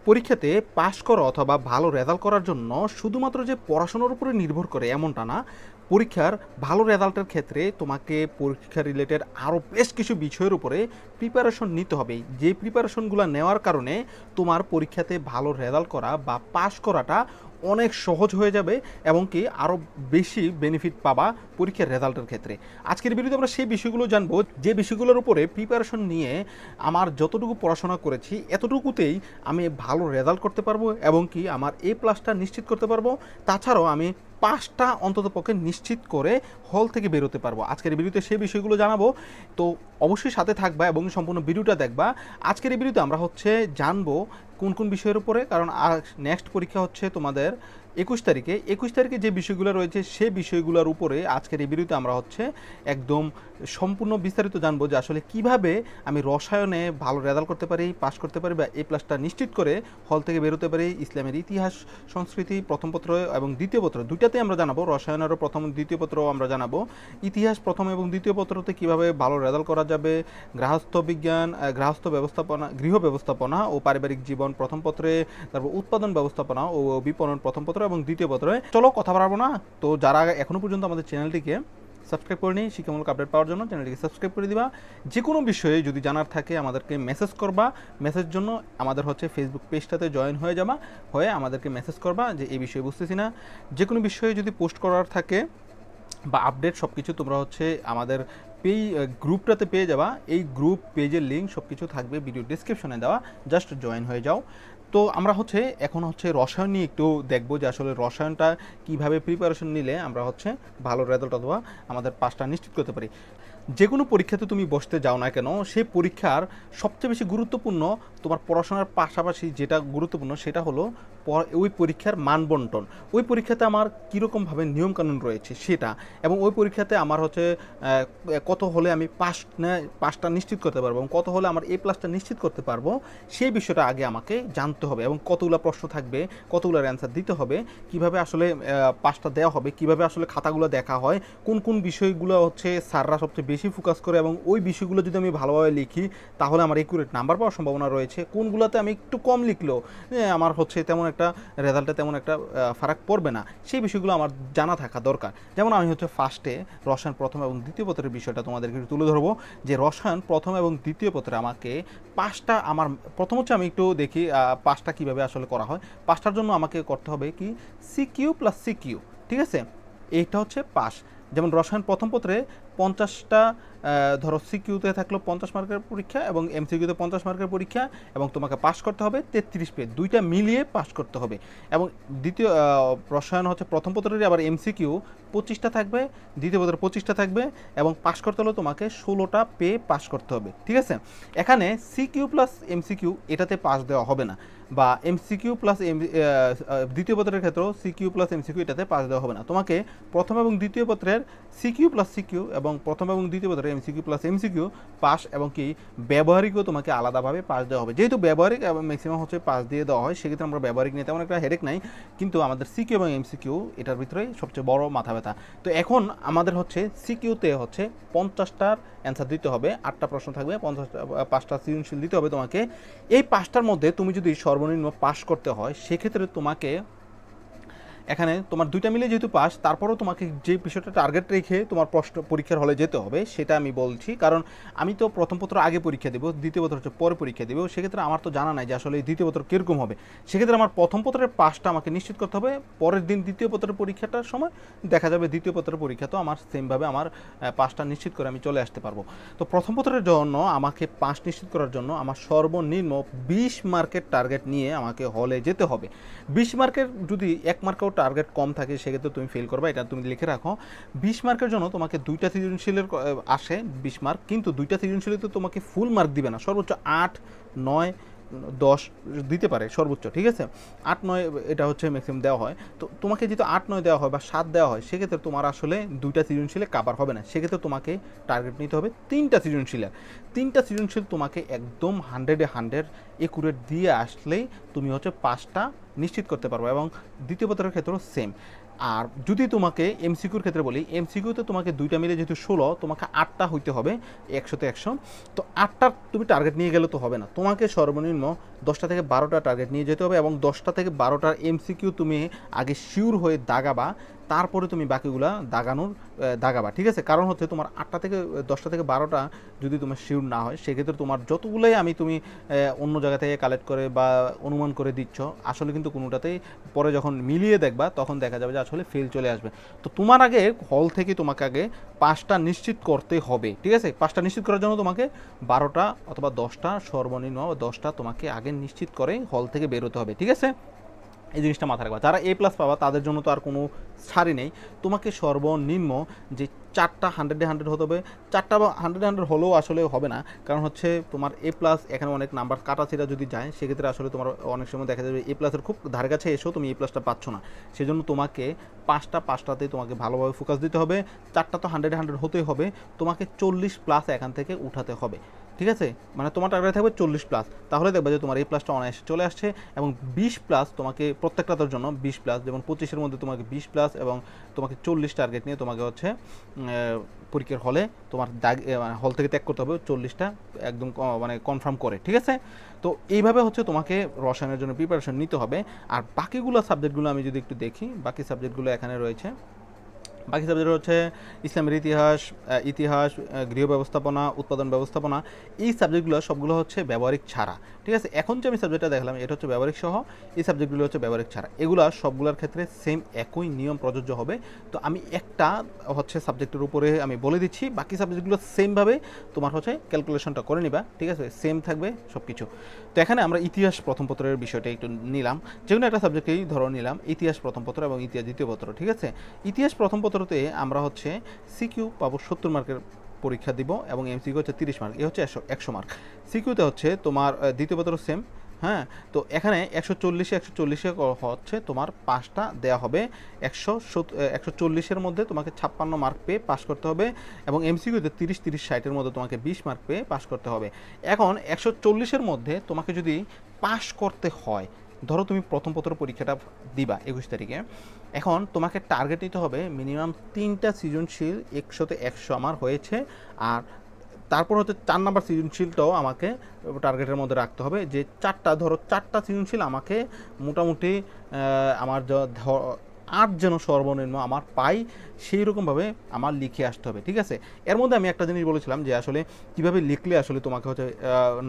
পরীক্ষাতে পাশ করা অথবা ভালো রেজাল্ট করার জন্য শুধুমাত্র যে পড়াশোনার উপরে নির্ভর করে এমনটা না। পরীক্ষার ভালো রেজাল্টের ক্ষেত্রে তোমাকে পরীক্ষা রিলেটেড আরও বেশ কিছু বিষয়ের উপরে প্রিপারেশন নিতে হবে, যে প্রিপারেশনগুলো নেওয়ার কারণে তোমার পরীক্ষাতে ভালো রেজাল্ট করা বা পাশ করাটা অনেক সহজ হয়ে যাবে এবং কি আরও বেশি বেনিফিট পাবা পরীক্ষার রেজাল্টের ক্ষেত্রে। আজকের ভিডিওতে আমরা সেই বিষয়গুলো জানবো, যে বিষয়গুলোর উপরে প্রিপারেশন নিয়ে আমার যতটুকু পড়াশোনা করেছি এতটুকুতেই আমি ভালো রেজাল্ট করতে পারবো এবং কি আমার A+টা নিশ্চিত করতে পারবো। তাছাড়াও আমি পাঁচটা অন্তত পক্ষে নিশ্চিত করে হল থেকে বেরোতে পারবো। আজকের ভিডিওতে সেই বিষয়গুলো জানাবো, তো অবশ্যই সাথে থাকবা এবং সম্পূর্ণ ভিডিওটা দেখবা। আজকের এই ভিডিওতে আমরা জানবো কোন কোন বিষয়ের উপরে, কারণ নেক্সট পরীক্ষা হচ্ছে তোমাদের 21 তারিখে। 21 তারিখে যে বিষয়গুলো রয়েছে সেই বিষয়গুলোর উপরে আজকের এই ভিডিওতে আমরা একদম সম্পূর্ণ বিস্তারিত জানবো যে আসলে কিভাবে আমি রসায়নে ভালো রেজাল্ট করতে পারি, পাস করতে পারি বা A+টা নিশ্চিত করে হল থেকে বেরোতে পারি। ইসলামের ইতিহাস সংস্কৃতি প্রথম পত্র এবং দ্বিতীয় পত্র দুইটাতে আমরা জানাবো, রসায়নেরও প্রথম দ্বিতীয় পত্রও আমরা জানাবো। ইতিহাস প্রথম এবং দ্বিতীয় পত্রতে কিভাবে ভালো রেজাল্ট করা যাবে, গৃহস্থ বিজ্ঞান, গৃহস্থ ব্যবস্থাপনা, গৃহ ব্যবস্থাপনা ও পারিবারিক জীবন প্রথম পত্রে, তারপর উৎপাদন ব্যবস্থাপনা ও বিপণন প্রথম পত্র এবং দ্বিতীয় পত্রে। চলো কথা বাড়াবো না, তো যারা এখনো পর্যন্ত আমাদের চ্যানেলটিকে সাবস্ক্রাইব করে নিই, শিক্ষামূলক আপডেট পাওয়ার জন্য চ্যানেলটিকে সাবস্ক্রাইব করে দিবা। যে কোনো বিষয়ে যদি জানার থাকে আমাদেরকে মেসেজ করবা। মেসেজ জন্য আমাদের ফেসবুক পেজটাতে জয়েন হয়ে যাবা, হয়ে আমাদেরকে মেসেজ করবা যে এই বিষয়ে বুঝতেছি না। যে কোনো বিষয়ে যদি পোস্ট করার থাকে বা আপডেট সব কিছু তোমরা আমাদের গ্রুপটাতে পেয়ে যাবা। এই গ্রুপ পেজের লিঙ্ক সব কিছু থাকবে ভিডিও ডিসক্রিপশনে দেওয়া, জাস্ট জয়েন হয়ে যাও। তো আমরা এখন রসায়ন নিয়ে একটু দেখবো যে আসলে রসায়নটা কিভাবে প্রিপারেশন নিলে আমরা ভালো রেজাল্ট অথবা আমাদের পাসটা নিশ্চিত করতে পারি। যে কোনো পরীক্ষাতে তুমি বসতে যাও না কেন, সেই পরীক্ষার সবচেয়ে বেশি গুরুত্বপূর্ণ তোমার পড়াশোনার পাশাপাশি যেটা গুরুত্বপূর্ণ সেটা হলো ওই পরীক্ষার মানবন্টন। ওই পরীক্ষাতে আমার কীরকমভাবে নিয়মকানুন রয়েছে সেটা, এবং ওই পরীক্ষাতে আমার কত হলে আমি পাসটা নিশ্চিত করতে পারবো এবং কত হলে আমার A+টা নিশ্চিত করতে পারবো, সেই বিষয়টা আগে আমাকে জানতে হবে। এবং কতগুলো প্রশ্ন থাকবে, কতগুলোর অ্যান্সার দিতে হবে, কিভাবে আসলে পাসটা দেওয়া হবে, কিভাবে আসলে খাতাগুলো দেখা হয়, কোন কোন বিষয়গুলো স্যাররা সবচেয়ে বেশি ফোকাস করে এবং ওই বিষয়গুলো যদি আমি ভালোভাবে লিখি তাহলে আমার একুরেট নাম্বার পাওয়ার সম্ভাবনা রয়েছে, কোনগুলোতে আমি একটু কম লিখলেও আমার তেমন একটা রেজাল্টে তেমন একটা ফারাক পড়বে না, সেই বিষয়গুলো আমার জানা থাকা দরকার। যেমন আমি ফার্স্টে রসায়ন প্রথম এবং দ্বিতীয় পত্রের বিষয়টা তোমাদেরকে তুলে ধরবো, যে রসায়ন প্রথম এবং দ্বিতীয় পত্রে আমাকে পাসটা, আমার প্রথম আমি একটু দেখি পাসটা কীভাবে আসলে করা হয়। পাসটার জন্য আমাকে করতে হবে কি CQ+CQ, ঠিক আছে, এইটা পাস। যেমন রসায়ন প্রথম পত্রে 50টা ধরো সিকিউতে থাকলো 50 মার্কের পরীক্ষা এবং MCQতে 50 মার্কের পরীক্ষা, এবং তোমাকে পাস করতে হবে 33 পেজ, দুইটা মিলিয়ে পাস করতে হবে। এবং দ্বিতীয় রসায়ন প্রথম পত্রের আবার MCQ 25টা থাকবে, দ্বিতীয় পত্রে 25টা থাকবে, এবং পাস করতে হলে তোমাকে 16টা পাস করতে হবে, ঠিক আছে। এখানে CQ+MCQ এটাতে পাস দেওয়া হবে না, বা MCQ+ দ্বিতীয় পত্রের ক্ষেত্রেও CQ+MCQ এটাতে পাস দেওয়া হবে না। তোমাকে প্রথম এবং দ্বিতীয় পত্রের CQ+CQ এবং প্রথম এবং দ্বিতীয় পত্রের MCQ+MCQ পাস, এবং কি ব্যবহারিকও তোমাকে আলাদাভাবে পাস দেওয়া হবে। যেহেতু ব্যবহারিক এবং ম্যাক্সিমাম পাস দিয়ে দেওয়া হয়, সেক্ষেত্রে আমরা ব্যবহারিক নিয়ে তেমন একটা হেডেক নাই, কিন্তু আমাদের CQ এবং MCQ এটার ভিতরে সবচেয়ে বড় মাথা ব্যথা। তো এখন আমাদের CQতে 50টার অ্যান্সার দিতে হবে, 8টা প্রশ্ন থাকবে, 5টা সৃজনশীল দিতে হবে তোমাকে। এই 5টার মধ্যে তুমি যদি সর্বনিম্ন পাস করতে হয়, সেক্ষেত্রে তোমাকে এখানে তোমার দুইটা মিলে যেহেতু পাস, তারপরেও তোমাকে যে বিষয়টা টার্গেট রেখে তোমার প্রশ্ন পরীক্ষার হলে যেতে হবে সেটা আমি বলছি। কারণ আমি তো প্রথম পত্র আগে পরীক্ষা দেবো, দ্বিতীয় পত্র পরে পরীক্ষা দেবো, সেক্ষেত্রে আমার তো জানা নাই যে আসলে এই দ্বিতীয় পত্র কীরকম হবে। সেক্ষেত্রে আমার প্রথম পত্রের পাসটা আমাকে নিশ্চিত করতে হবে। পরের দিন দ্বিতীয় পত্রের পরীক্ষাটার সময় দেখা যাবে দ্বিতীয় পত্রের পরীক্ষা তো আমার সেমভাবে আমার পাসটা নিশ্চিত করে আমি চলে আসতে পারবো। তো প্রথম পত্রের জন্য আমাকে পাস নিশ্চিত করার জন্য আমার সর্বনিম্ন 20 মার্কের টার্গেট নিয়ে আমাকে হলে যেতে হবে। 20 মার্কের যদি 1 মার্কেও টার্গেট কম থাকে সেক্ষেত্রে তুমি ফেল করবে, এটা তুমি লিখে রাখো। 20 মার্কের জন্য তোমাকে দুইটা সৃজনশীলের আসে 20 মার্ক, কিন্তু দুইটা সৃজনশীলে তো তোমাকে ফুল মার্ক দিবে না, সর্বোচ্চ 8, 9, 10 দিতে পারে সর্বোচ্চ, ঠিক আছে। 8, 9 এটা ম্যাক্সিমাম দেওয়া হয়। তো তোমাকে যেহেতু 8, 9 দেওয়া হয় বা 7 দেওয়া হয়, সেক্ষেত্রে তোমার আসলে দুইটা সৃজনশীলে কাভার হবে না। সেক্ষেত্রে তোমাকে টার্গেট নিতে হবে 3টা সৃজনশীলের। 3টা সৃজনশীল তোমাকে একদম 100-এ 100 একুরেট দিয়ে আসলেই তুমি পাসটা নিশ্চিত করতে পারবো। এবং দ্বিতীয় পত্রের ক্ষেত্রেও সেম। আর যদি তোমাকে MCQর ক্ষেত্রে বলি, MCQতে তোমাকে দুইটা মিলে যেহেতু 16, তোমাকে 8টা হইতে হবে 100-তে 100। তো 8টার তুমি টার্গেট নিয়ে গেলে তো হবে না, তোমাকে সর্বনিম্ন 10টা থেকে 12টা টার্গেট নিয়ে যেতে হবে এবং 10টা থেকে 12টার এমসিকিউ তুমি আগে শিওর হয়ে দাগাবা, তারপরে তুমি বাকিগুলা দাগাবা, ঠিক আছে? কারণ হচ্ছে তোমার 8টা থেকে 10টা থেকে 12টা যদি তোমার শিওর না হয়, সেক্ষেত্রে তোমার যতগুলোই তুমি অন্য জায়গা থেকে কালেক্ট করে বা অনুমান করে দিচ্ছ, আসলে কিন্তু কোনোটাতেই পরে যখন মিলিয়ে দেখবা তখন দেখা যাবে যে আসলে ফেল চলে আসবে। তো তোমার আগে হল থেকে তোমাকে আগে 5টা নিশ্চিত করতে হবে, ঠিক আছে? 5টা নিশ্চিত করার জন্য তোমাকে 12টা অথবা 10টা, সর্বনিম্ন 10টা তোমাকে আগে নিশ্চিত করে হল থেকে বেরোতে হবে, ঠিক আছে? এই জিনিসটা মাথায় রাখবা। যারা A+ পাবা তাদের জন্য তো আর কোনো ছাড়ই নেই, তোমাকে সর্বনিম্ন যে 4টা 100-100 হতে হবে। 4টা বা 100-100 হলেও আসলে হবে না, কারণ হচ্ছে তোমার A+ এখানে অনেক নাম্বার কাটাছিটা যদি যায়, সেক্ষেত্রে আসলে তোমার অনেক সময় দেখা যাবে A+-এর খুব ধারে কাছে এসেও তুমি A+টা পাচ্ছ না। সেজন্য তোমাকে 5টাতেই তোমাকে ভালোভাবে ফোকাস দিতে হবে। 4টা তো 100-100 হতেই হবে, তোমাকে 40+ এখান থেকে উঠাতে হবে, ঠিক আছে? মানে তোমার টার্গেট থাকবে 40+, তাহলে দেখবে যে তোমার A+টা অনায়াসে চলে আসছে। এবং 20+ তোমাকে প্রত্যেকটার জন্য 20+, যেমন 25-এর মধ্যে তোমাকে 20+ এবং তোমাকে 40 টার্গেট নিয়ে তোমাকে হচ্ছে পরীক্ষার হলে তোমার হল থেকে ত্যাগ করতে হবে 40টা একদম মানে কনফার্ম করে, ঠিক আছে? তো এইভাবে হচ্ছে তোমাকে রসায়নের জন্য প্রিপারেশন নিতে হবে। আর বাকিগুলো সাবজেক্টগুলো আমি যদি একটু দেখি, বাকি সাবজেক্টগুলো এখানে রয়েছে। বাকি সাবজেক্ট হচ্ছে ইসলামের ইতিহাস, গৃহ ব্যবস্থাপনা, উৎপাদন ব্যবস্থাপনা। এই সাবজেক্টগুলো সবগুলো হচ্ছে ব্যবহারিক ছাড়া, ঠিক আছে? এখন যে আমি সাবজেক্টটা দেখলাম এটা হচ্ছে ব্যবহারিক সহ, এই সাবজেক্টগুলো হচ্ছে ব্যবহারিক ছাড়া। এগুলো সবগুলোর ক্ষেত্রে সেম একই নিয়ম প্রযোজ্য হবে। তো আমি একটা হচ্ছে সাবজেক্টের উপরে আমি বলে দিচ্ছি, বাকি সাবজেক্টগুলো সেমভাবে তোমার হচ্ছে ক্যালকুলেশনটা করে নিবা, ঠিক আছে? সেম থাকবে সব কিছু। তো এখানে আমরা ইতিহাস প্রথম পত্রের বিষয়টা একটু নিলাম, যে কোনো একটা সাবজেক্টেই ধরো নিলাম ইতিহাস প্রথম পত্র এবং ইতিহাস দ্বিতীয় পত্র, ঠিক আছে? ইতিহাস প্রথম পত্রতে আমরা হচ্ছে সিকিউ পাবো 70 মার্কের পরীক্ষা দিব এবং এমসিকিউ হচ্ছে 30 মার্ক, এ হচ্ছে 100 মার্ক। সিকিউতে হচ্ছে তোমার দ্বিতীয় পত্র সেম, হ্যাঁ? তো এখানে 140-140 হচ্ছে তোমার 5টা দেওয়া হবে। 140-এর মধ্যে তোমাকে 56 মার্ক পেয়ে পাস করতে হবে এবং এমসিকিউতে 30-30-60-এর মধ্যে তোমাকে 20 মার্ক পেয়ে পাস করতে হবে। এখন 140-এর মধ্যে তোমাকে যদি পাস করতে হয়, ধরো তুমি প্রথম পত্র পরীক্ষাটা দিবা 21 তারিখে, এখন তোমাকে টার্গেট নিতে হবে মিনিমাম 3টা সৃজনশীল 100-তে 100 আমার হয়েছে। আর তারপর হচ্ছে 4 নাম্বার সৃজনশীলটাও আমাকে টার্গেটের মধ্যে রাখতে হবে, যে 4টা সৃজনশীল আমাকে মোটামুটি আমার 8 যেন সর্বনিম্ন আমার পাই, সেই রকমভাবে আমার লিখে আসতে হবে, ঠিক আছে? এর মধ্যে আমি একটা জিনিস বলেছিলাম যে আসলে কীভাবে লিখলে আসলে তোমাকে হচ্ছে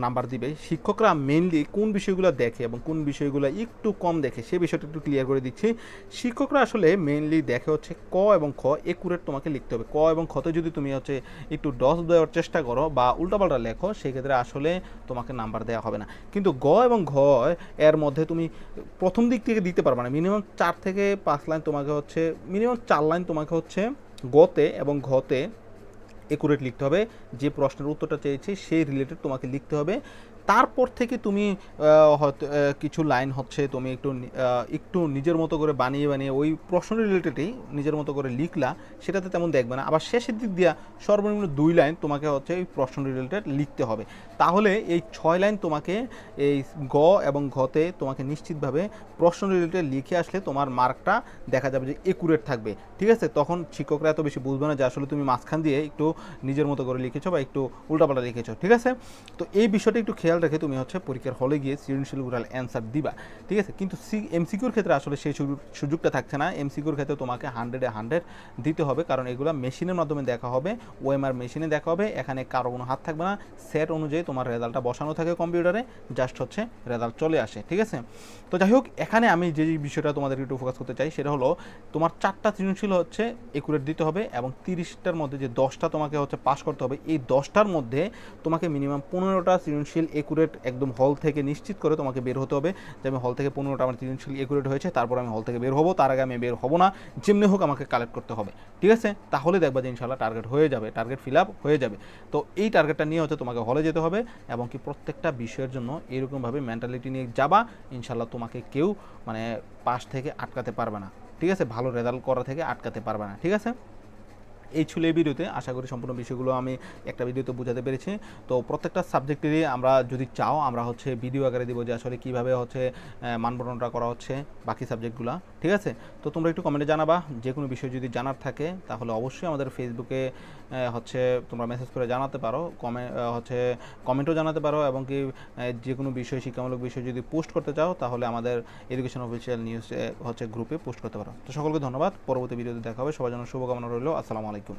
নাম্বার দিবে। শিক্ষকরা মেইনলি কোন বিষয়গুলো দেখে এবং কোন বিষয়গুলো একটু কম দেখে, সেই বিষয়টা একটু ক্লিয়ার করে দিচ্ছি। শিক্ষকরা আসলে মেইনলি দেখে হচ্ছে ক এবং খ একুরেট তোমাকে লিখতে হবে। ক এবং খতে যদি তুমি হচ্ছে একটু ডস দেওয়ার চেষ্টা করো বা উল্টাপাল্টা লেখো, সেক্ষেত্রে আসলে তোমাকে নাম্বার দেওয়া হবে না। কিন্তু গ এবং ঘ এর মধ্যে তুমি প্রথম দিক থেকে দিতে পারবে না, মিনিমাম 4 থেকে 5 লাইন তোমাকে হচ্ছে, মিনিমাম 4 লাইন তোমাকে হচ্ছে গতে এবং ঘতে একুরেট লিখতে হবে। যে প্রশ্নের উত্তরটা চেয়েছি সেই রিলেটেড তোমাকে লিখতে হবে। তারপর থেকে তুমি হয়তো কিছু লাইন হচ্ছে তুমি একটু নিজের মতো করে বানিয়ে ওই প্রশ্ন রিলেটেডই নিজের মতো করে লিখলা, সেটাতে তেমন দেখবে না। আবার শেষের দিক দিয়া সর্বনিম্ন 2 লাইন তোমাকে হচ্ছে এই প্রশ্ন রিলেটেড লিখতে হবে। তাহলে এই 6 লাইন তোমাকে এই গ এবং ঘতে তোমাকে নিশ্চিতভাবে প্রশ্ন রিলেটেড লিখে আসলে তোমার মার্কটা দেখা যাবে যে একুরেট থাকবে, ঠিক আছে? তখন শিক্ষকরা এত বেশি বুঝবে না যে আসলে তুমি মাঝখান দিয়ে একটু নিজের মতো করে লিখেছো বা একটু উল্টাপাল্টা লিখেছো, ঠিক আছে? তো এই বিষয়টা একটু খেয়াল রেখে তুমি হচ্ছে পরীক্ষার হলে গিয়ে সৃজনশীলগুলোর অ্যান্সার দিবা, ঠিক আছে? কিন্তু এমসিকিউর ক্ষেত্রে আসলে সেই সুযোগটা থাকছে না। এমসিকিউর ক্ষেত্রে তোমাকে 100-এ 100 দিতে হবে, কারণ এগুলো মেশিনের মাধ্যমে দেখা হবে, ওএমআর মেশিনে দেখা হবে, এখানে কারো কোনো হাত থাকবে না। সেট অনুযায়ী তোমার রেজাল্টটা বসানো থাকে কম্পিউটারে, জাস্ট হচ্ছে রেজাল্ট চলে আসে, ঠিক আছে? তো যাই হোক, এখানে আমি যে বিষয়টা তোমাদের একটু ফোকাস করতে চাই সেটা হলো তোমার 4টা সৃজনশীল হচ্ছে একুরেট দিতে হবে এবং 30টার মধ্যে যে 10টা তোমাকে হচ্ছে পাস করতে হবে, এই 10টার মধ্যে তোমাকে মিনিমাম 15টা সৃজনশীল একুরেট একদম হল থেকে নিশ্চিত করে তোমাকে বের হতে হবে যে আমি হল থেকে 15টা আমার সৃজনশীল একুরেট হয়েছে, তারপর আমি হল থেকে বের হবো। তার আগে আমি বের হবো না, যেমনি হোক আমাকে কালেক্ট করতে হবে, ঠিক আছে? তাহলে দেখবা যে ইনশাল্লাহ টার্গেট হয়ে যাবে, টার্গেট ফিল আপ হয়ে যাবে। তো এই টার্গেটটা নিয়ে হচ্ছে তোমাকে হলে যেতে হবে এবং কি প্রত্যেকটা বিষয়ের জন্য এরকমভাবে মেন্টালিটি নিয়ে যাবা, ইনশাল্লাহ তোমাকে কেউ মানে পাশ থেকে আটকাতে পারবে না, ঠিক আছে? ভালো রেজাল্ট করা থেকে আটকাতে পারবে না, ঠিক আছে? এই ছিল এই ভিডিওতে। আশা করি সম্পূর্ণ বিষয়গুলো আমি একটা ভিডিওতে বোঝাতে পেরেছি। তো প্রত্যেকটা সাবজেক্টেরই আমরা যদি চাও আমরা হচ্ছে ভিডিও আকারে দিব যে আসলে কীভাবে হচ্ছে মানবন্ধনটা করা হচ্ছে বাকি সাবজেক্টগুলো, ঠিক আছে? তো তোমরা একটু কমেন্টে জানাবা। যে কোনো বিষয় যদি জানার থাকে তাহলে অবশ্যই আমাদের ফেসবুকে হচ্ছে তোমরা মেসেজ করে জানাতে পারো, হচ্ছে কমেন্টও জানাতে পারো, এবং কি যে কোনো বিষয়, শিক্ষামূলক বিষয় যদি পোস্ট করতে চাও তাহলে আমাদের এডুকেশন অফিসিয়াল নিউজ হচ্ছে গ্রুপে পোস্ট করতে পারো। তো সকলকে ধন্যবাদ। পরবর্তী ভিডিওতে দেখা হবে। সবার জন্য শুভকামনা রইল। আসসালামু আলাইকুম।